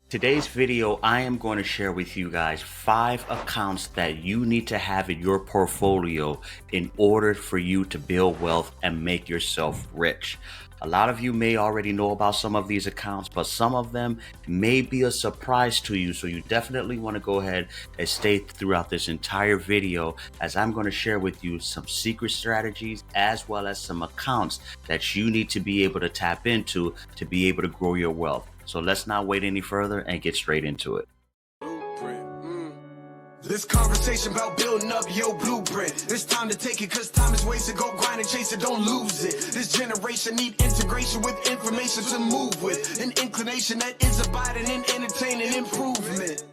Today's video, I am going to share with you guys 5 accounts that you need to have in your portfolio in order for you to build wealth and make yourself rich. A lot of you may already know about some of these accounts, but some of them may be a surprise to you. So you definitely want to go ahead and stay throughout this entire video, as I'm going to share with you some secret strategies as well as some accounts that you need to be able to tap into to be able to grow your wealth. So let's not wait any further and get straight into it. This conversation about building up your blueprint. It's time to take it, cause time is wasted. Go grind and chase it, don't lose it. This generation need integration with information to move with. An inclination that is abiding in entertaining improvement.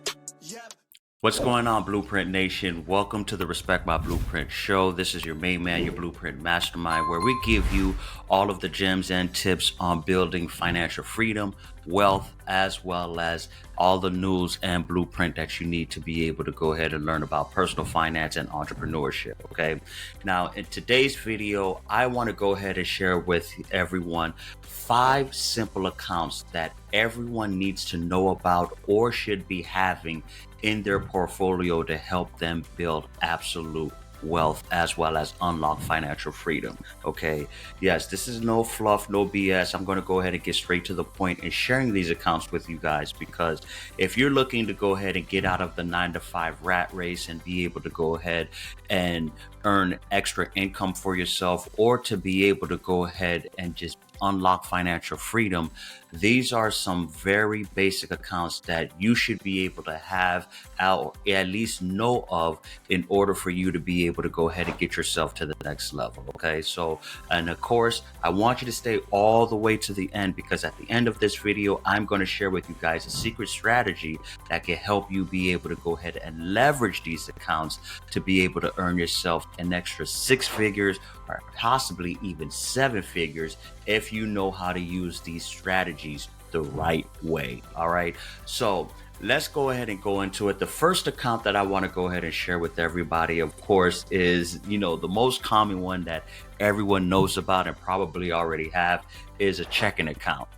Yep. What's going on, Blueprint Nation? Welcome to the Respect My Blueprint show. This is your main man, your Blueprint Mastermind, where we give you all of the gems and tips on building financial freedom, wealth, as well as all the news and blueprint that you need to be able to go ahead and learn about personal finance and entrepreneurship. Okay. Now, in today's video, I want to go ahead and share with everyone 5 simple accounts that everyone needs to know about or should be having in their portfolio to help them build absolute wealth as well as unlock financial freedom. Okay, yes, this is no fluff, no BS. I'm going to go ahead and get straight to the point in sharing these accounts with you guys, because if you're looking to go ahead and get out of the 9-to-5 rat race and be able to go ahead and earn extra income for yourself, or to be able to go ahead and just unlock financial freedom, these are some very basic accounts that you should be able to have or at least know of in order for you to be able to go ahead and get yourself to the next level. Okay, so, and of course, I want you to stay all the way to the end, because at the end of this video, I'm going to share with you guys a secret strategy that can help you be able to go ahead and leverage these accounts to be able to earn yourself an extra 6 figures or possibly even 7 figures if you know how to use these strategies the right way. All right, so let's go ahead and go into it. The first account that I want to go ahead and share with everybody, of course, is, the most common one that everyone knows about and probably already have, is a checking account.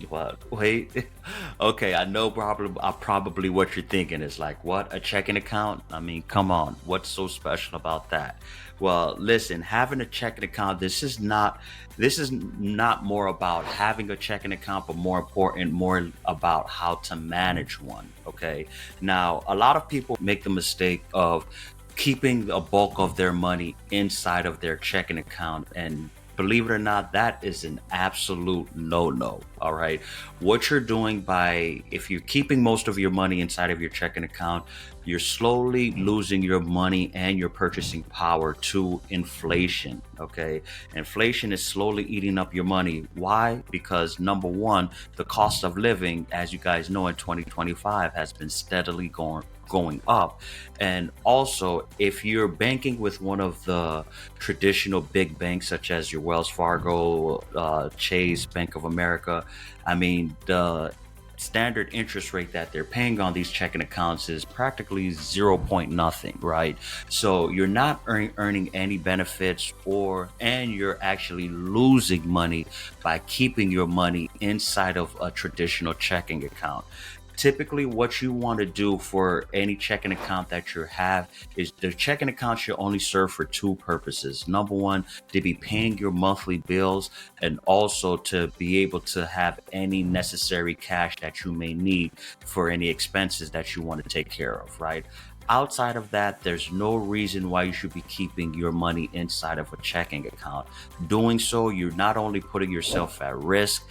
What? Wait. Okay, I know probably what you're thinking is like, what, a checking account? I mean, come on, what's so special about that? Well, listen, having a checking account, this is not more about having a checking account, but more about how to manage one. Okay. Now, a lot of people make the mistake of keeping a bulk of their money inside of their checking account, and believe it or not, that is an absolute no-no. All right. What you're doing if you're keeping most of your money inside of your checking account, you're slowly losing your money and your purchasing power to inflation. Okay. Inflation is slowly eating up your money. Why? Because number one, the cost of living, as you guys know, in 2025 has been steadily going up. And also, if you're banking with one of the traditional big banks, such as your Wells Fargo, Chase, Bank of America, I mean, the standard interest rate that they're paying on these checking accounts is practically 0 point nothing, right? So you're not earning any benefits, and you're actually losing money by keeping your money inside of a traditional checking account. Typically, what you want to do for any checking account that you have is the checking account should only serve for 2 purposes. Number one, to be paying your monthly bills, and also to be able to have any necessary cash that you may need for any expenses that you want to take care of, right? Outside of that, there's no reason why you should be keeping your money inside of a checking account. Doing so, you're not only putting yourself at risk,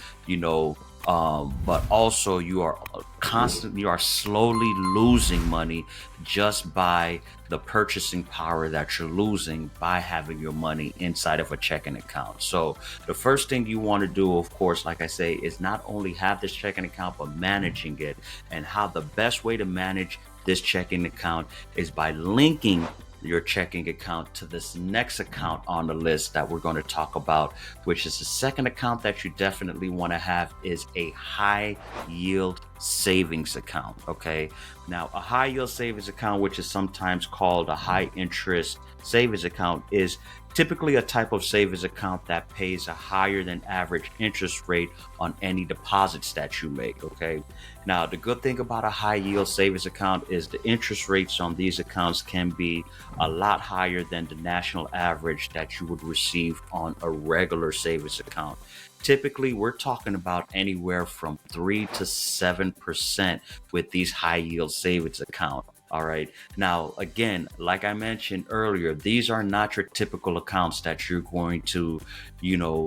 but also you are slowly losing money just by the purchasing power that you're losing by having your money inside of a checking account. So the first thing you want to do, of course, like I say, is not only have this checking account, but managing it. And how the best way to manage this checking account is by linking your checking account to this next account on the list that we're going to talk about, which is the second account that you definitely want to have, is a high yield savings account. Okay. Now, a high yield savings account, which is sometimes called a high interest savings account, is typically a type of savings account that pays a higher than average interest rate on any deposits that you make. Okay. Now, the good thing about a high yield savings account is the interest rates on these accounts can be a lot higher than the national average that you would receive on a regular savings account. Typically, we're talking about anywhere from 3 to 7% with these high yield savings account. All right. Now, again, like I mentioned earlier, these are not your typical accounts that you're going to,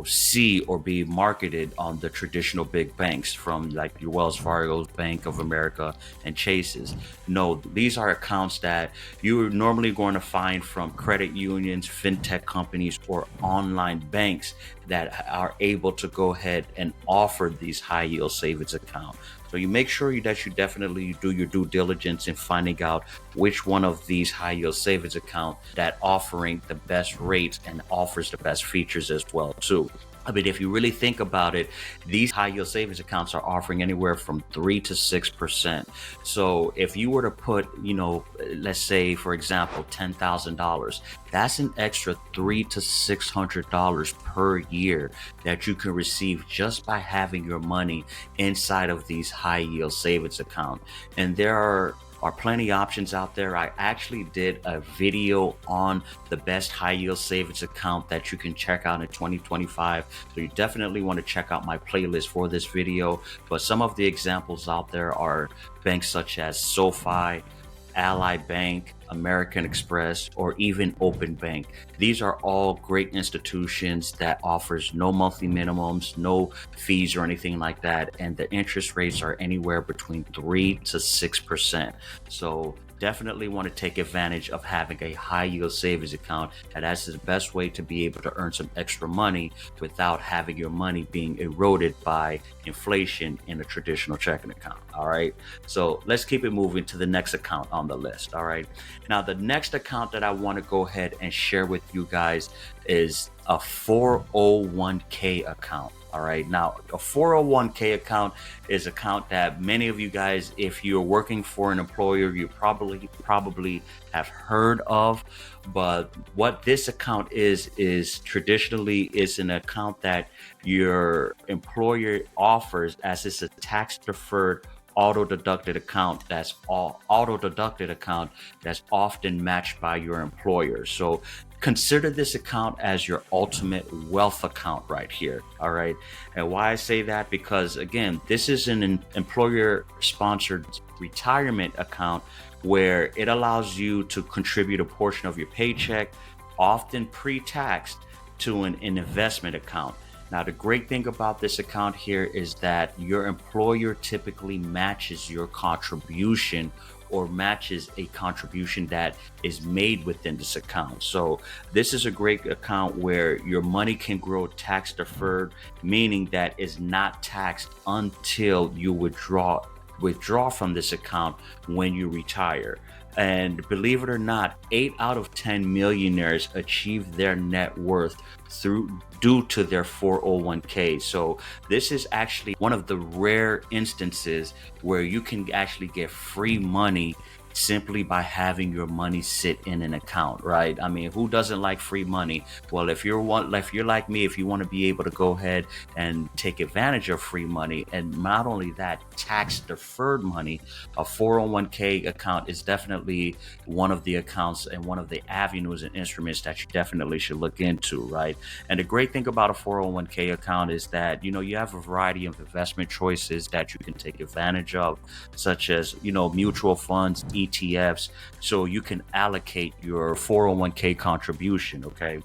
see or be marketed on the traditional big banks from like your Wells Fargo's, Bank of America, and Chase's. No, these are accounts that you're normally going to find from credit unions, fintech companies, or online banks that are able to go ahead and offer these high yield savings accounts. So you make sure that you definitely do your due diligence in finding out which one of these high yield savings account that offering the best rates and offers the best features as well too. I mean, if you really think about it, these high yield savings accounts are offering anywhere from 3 to 6%. So if you were to put, let's say, for example, $10,000, that's an extra $300 to $600 per year that you can receive just by having your money inside of these high yield savings account. And there are plenty options out there. I actually did a video on the best high yield savings account that you can check out in 2025. So you definitely want to check out my playlist for this video. But some of the examples out there are banks such as SoFi, Ally Bank, American Express, or even Open Bank. These are all great institutions that offers no monthly minimums, no fees or anything like that. And the interest rates are anywhere between 3 to 6%. So definitely want to take advantage of having a high yield savings account. And that's the best way to be able to earn some extra money without having your money being eroded by inflation in a traditional checking account. All right. So let's keep it moving to the next account on the list. All right. Now, the next account that I want to go ahead and share with you guys is a 401k account. All right. Now, a 401k account is an account that many of you guys, if you're working for an employer, you probably have heard of. But what this account is traditionally is an account that your employer offers as it's a tax-deferred auto-deducted account that's often matched by your employer. So consider this account as your ultimate wealth account right here. All right. And why I say that, because again, this is an employer sponsored retirement account where it allows you to contribute a portion of your paycheck, often pre-taxed, to an investment account. Now, the great thing about this account here is that your employer typically matches your contribution or matches a contribution that is made within this account. So this is a great account where your money can grow tax deferred, meaning that it's not taxed until you withdraw from this account when you retire. And believe it or not, 8 out of 10 millionaires achieve their net worth due to their 401k. So this is actually one of the rare instances where you can actually get free money simply by having your money sit in an account, right? I mean, who doesn't like free money? Well, if you're like me, if you want to be able to go ahead and take advantage of free money, and not only that, tax deferred money, a 401k account is definitely one of the accounts and one of the avenues and instruments that you definitely should look into, right? And the great thing about a 401k account is that, you have a variety of investment choices that you can take advantage of, such as, mutual funds, ETFs, so you can allocate your 401k contribution. Okay.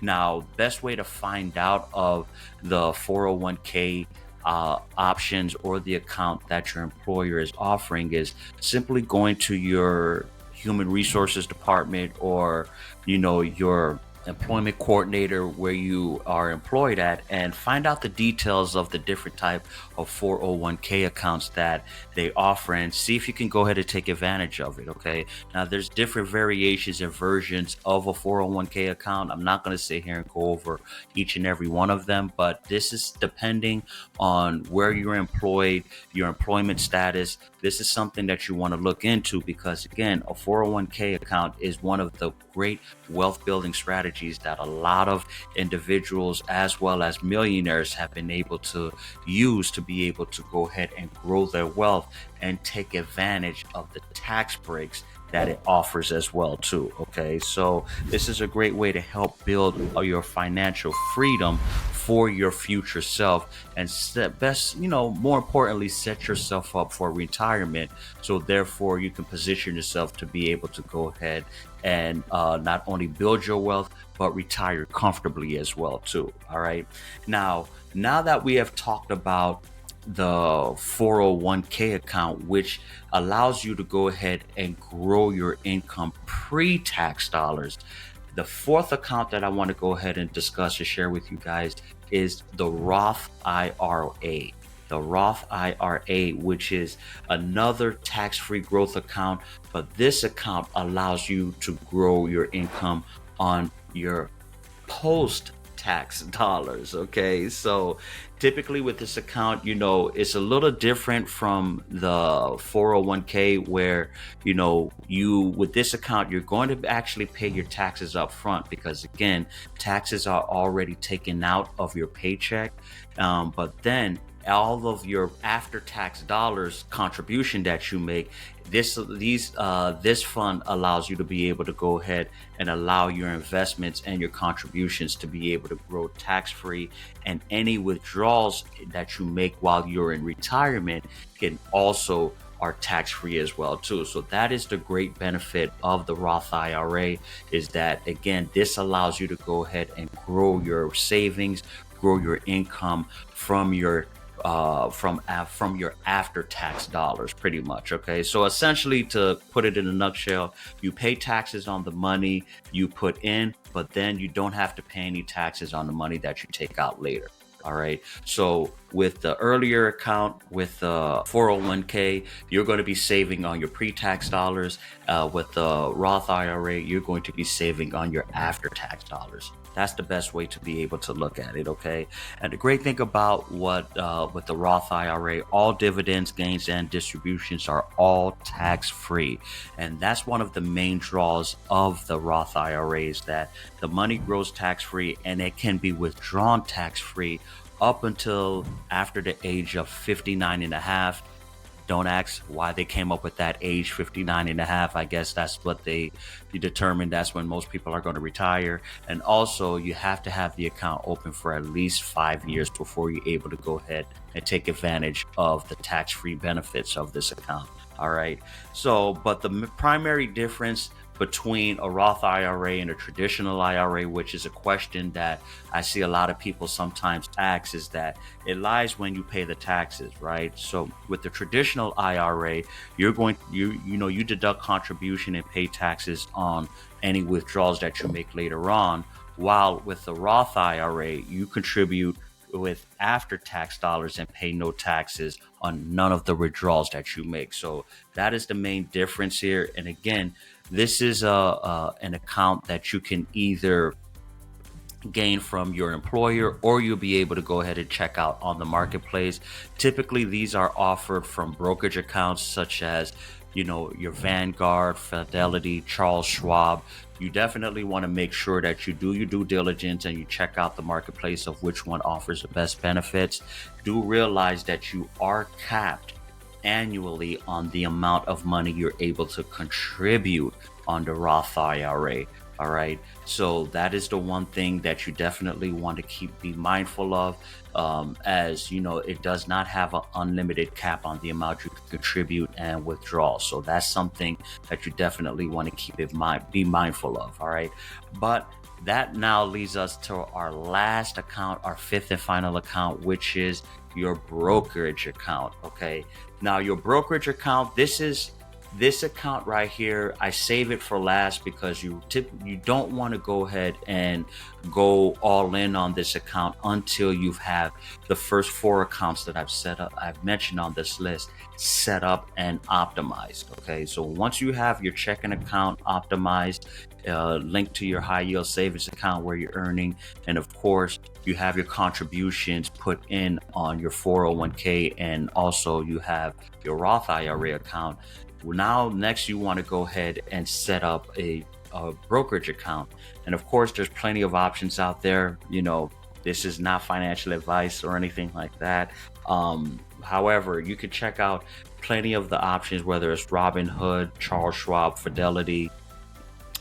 Now, best way to find out of the 401k options or the account that your employer is offering is simply going to your human resources department or, your employment coordinator where you are employed at, and find out the details of the different type of 401k accounts that they offer and see if you can go ahead and take advantage of it. Okay. Now, there's different variations and versions of a 401k account. I'm not going to sit here and go over each and every one of them, but this is depending on where you're employed, your employment status. This is something that you want to look into because, again, a 401k account is one of the great wealth building strategies strategies that a lot of individuals as well as millionaires have been able to use to be able to go ahead and grow their wealth and take advantage of the tax breaks that it offers as well too. Okay, so this is a great way to help build your financial freedom for your future self, and more importantly, set yourself up for retirement, so therefore you can position yourself to be able to go ahead and not only build your wealth but retire comfortably as well too. All right, now that we have talked about the 401k account, which allows you to go ahead and grow your income pre-tax dollars, the fourth account that I want to go ahead and discuss and share with you guys is the Roth IRA. The Roth IRA, which is another tax-free growth account, but this account allows you to grow your income on your post-tax dollars. Okay, so typically with this account, it's a little different from the 401k, where with this account you're going to actually pay your taxes up front, because again, taxes are already taken out of your paycheck, but then all of your after-tax dollars contribution that you make, this fund allows you to be able to go ahead and allow your investments and your contributions to be able to grow tax-free, and any withdrawals that you make while you're in retirement can also are tax-free as well too. So that is the great benefit of the Roth IRA, is that again, this allows you to go ahead and grow your savings, grow your income from your after-tax dollars, pretty much. Okay, so essentially, to put it in a nutshell, you pay taxes on the money you put in, but then you don't have to pay any taxes on the money that you take out later. All right, so with the earlier account, with the 401k, you're going to be saving on your pre-tax dollars. With the Roth IRA, you're going to be saving on your after-tax dollars. That's the best way to be able to look at it. Okay, and the great thing about with the Roth IRA, all dividends, gains, and distributions are all tax-free, and that's one of the main draws of the Roth IRAs, that the money grows tax-free and it can be withdrawn tax-free up until after the age of 59 and a half. Don't ask why they came up with that age, 59 and a half. I guess that's what they determined. That's when most people are going to retire. And also, you have to have the account open for at least 5 years before you're able to go ahead and take advantage of the tax-free benefits of this account. All right. So, but the primary difference between a Roth IRA and a traditional IRA, which is a question that I see a lot of people sometimes ask, is that it lies when you pay the taxes, right? So with the traditional IRA, you deduct contribution and pay taxes on any withdrawals that you make later on, while with the Roth IRA, you contribute with after-tax dollars and pay no taxes on none of the withdrawals that you make. So that is the main difference here. And again, this is an account that you can either gain from your employer, or you'll be able to go ahead and check out on the marketplace. Typically, these are offered from brokerage accounts such as your Vanguard, Fidelity, Charles Schwab. You definitely want to make sure that you do your due diligence and you check out the marketplace of which one offers the best benefits. Do realize that you are capped annually on the amount of money you're able to contribute on the Roth IRA. All right, so that is the one thing that you definitely want to be mindful of, as it does not have an unlimited cap on the amount you can contribute and withdraw. So that's something that you definitely want to be mindful of. All right, but that now leads us to our last account, our fifth and final account, which is your brokerage account. Okay, now your brokerage account, this account right here, I save it for last because you don't want to go ahead and go all in on this account until you've had the first 4 accounts that I've mentioned on this list set up and optimized. Okay, so once you have your checking account optimized, linked to your high yield savings account where you're earning, and of course you have your contributions put in on your 401k, and also you have your Roth IRA account. Now, next you want to go ahead and set up a a brokerage account. And of course, there's plenty of options out there. This is not financial advice or anything like that. However, you can check out plenty of the options, whether it's Robinhood, Charles Schwab, Fidelity,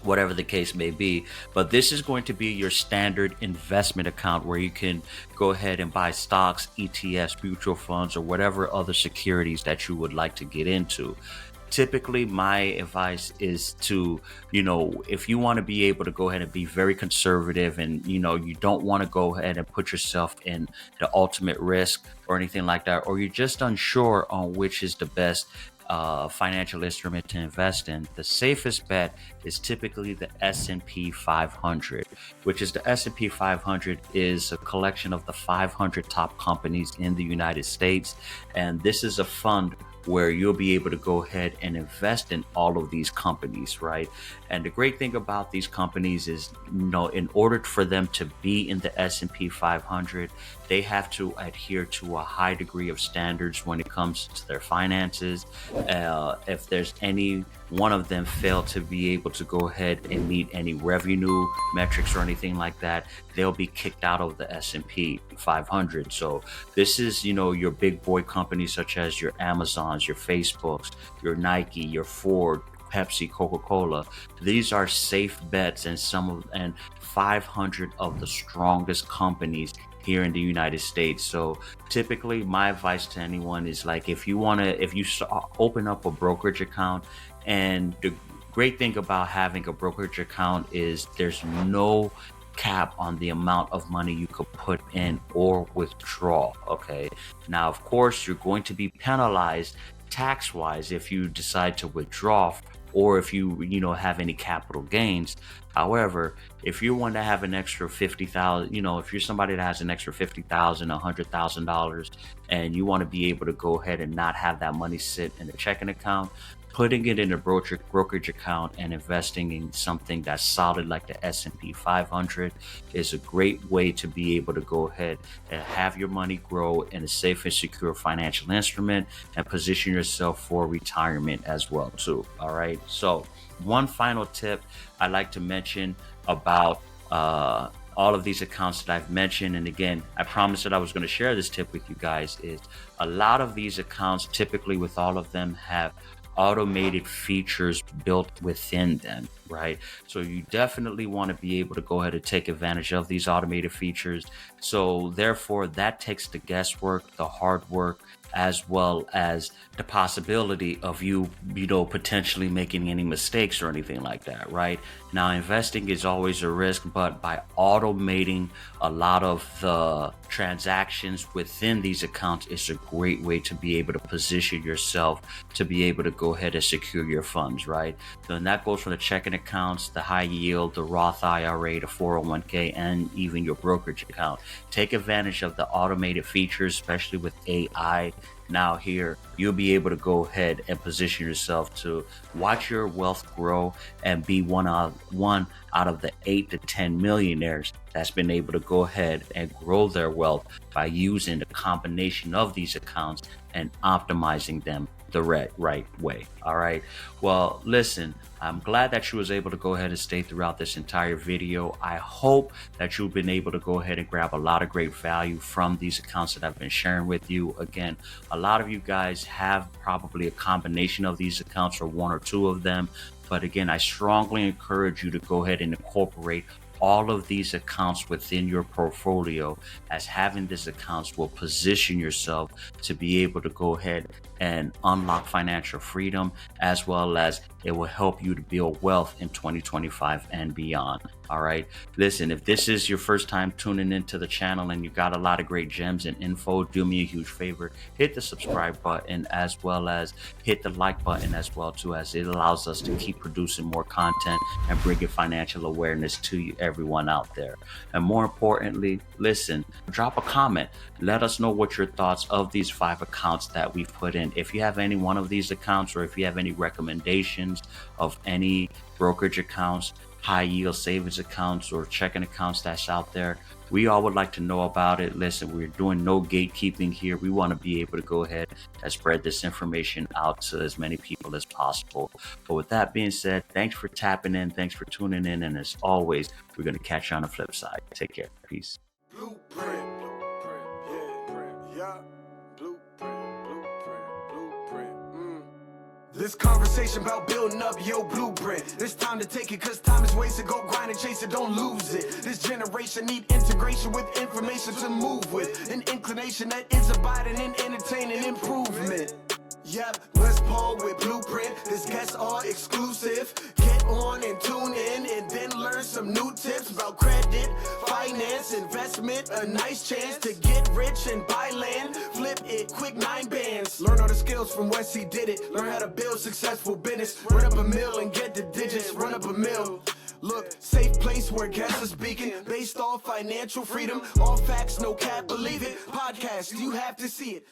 whatever the case may be. But this is going to be your standard investment account where you can go ahead and buy stocks, ETFs, mutual funds, or whatever other securities that you would like to get into. Typically, my advice is to, if you want to be able to go ahead and be very conservative, and, you don't want to go ahead and put yourself in the ultimate risk or anything like that, or you're just unsure on which is the best financial instrument to invest in, the safest bet is typically the S&P 500, which is the S&P 500 is a collection of the 500 top companies in the United States. And this is a fund where you'll be able to go ahead and invest in all of these companies, right? And the great thing about these companies is, in order for them to be in the S&P 500, they have to adhere to a high degree of standards when it comes to their finances. If there's any one of them fail to be able to go ahead and meet any revenue metrics or anything like that, they'll be kicked out of the S&P 500. So this is, your big boy companies such as your Amazons, your Facebooks, your Nike, your Ford, Pepsi, Coca-Cola. These are safe bets, and 500 of the strongest companies here in the United States. So typically my advice to anyone is, like, if you open up a brokerage account, and the great thing about having a brokerage account is there's no cap on the amount of money you could put in or withdraw. Okay. Now, of course, you're going to be penalized tax wise if you decide to withdraw, or if you have any capital gains. However, if you want to have an extra 50,000, if you're somebody that has an extra 50,000, $100,000, and you want to be able to go ahead and not have that money sit in a checking account, putting it in a brokerage account and investing in something that's solid like the S&P 500 is a great way to be able to go ahead and have your money grow in a safe and secure financial instrument, and position yourself for retirement as well too. All right. So one final tip I'd like to mention about all of these accounts that I've mentioned, and again, I promised that I was going to share this tip with you guys, is a lot of these accounts, typically with all of them, have automated features built within them, right? So you definitely want to be able to go ahead and take advantage of these automated features. So therefore, that takes the guesswork, the hard work, as well as the possibility of you potentially making any mistakes or anything like that, right? Now, investing is always a risk, but by automating a lot of the transactions within these accounts, it's a great way to be able to position yourself to be able to go ahead and secure your funds, right? So, and that goes from the checking accounts, the high yield, the Roth IRA, the 401k, and even your brokerage account. Take advantage of the automated features, especially with AI. Now here, you'll be able to go ahead and position yourself to watch your wealth grow and be one out of the 8 to 10 millionaires that's been able to go ahead and grow their wealth by using the combination of these accounts and optimizing them the right way. All right. Well, listen, I'm glad that you was able to go ahead and stay throughout this entire video. I hope that you've been able to go ahead and grab a lot of great value from these accounts that I've been sharing with you. Again, a lot of you guys have probably a combination of these accounts or one or two of them. But again, I strongly encourage you to go ahead and incorporate all of these accounts within your portfolio, as having these accounts will position yourself to be able to go ahead and unlock financial freedom, as well as it will help you to build wealth in 2025 and beyond. All right. Listen, if this is your first time tuning into the channel and you got a lot of great gems and info, do me a huge favor, hit the subscribe button, as well as hit the like button as well too, as it allows us to keep producing more content and bringing financial awareness to you, everyone out there. And more importantly, listen, drop a comment. Let us know what your thoughts of these 5 accounts that we've put in. If you have any one of these accounts, or if you have any recommendations of any brokerage accounts, high yield savings accounts or checking accounts that's out there. We all would like to know about it. Listen, we're doing no gatekeeping here. We want to be able to go ahead and spread this information out to as many people as possible. But with that being said, thanks for tapping in. Thanks for tuning in. And as always, we're going to catch you on the flip side. Take care. Peace. Blueprint, yeah. Blueprint. This conversation about building up your blueprint. It's time to take it, cause time is wasted. Go grind and chase it, don't lose it. This generation need integration with information to move with. An inclination that is abiding and entertaining improvement. Yep, let's Paul with Blueprint. This guests are exclusive. Get on and tune in and then learn some new tips about credit, finance, investment. A nice chance to get rich and buy land. Flip it, quick 9 bands. Learn all the skills from Wes, he did it. Learn how to build successful business. Run up a mill and get the digits. Run up a mill. Look, safe place where guests are speaking. Based off financial freedom. All facts, no cap, believe it. Podcast, you have to see it.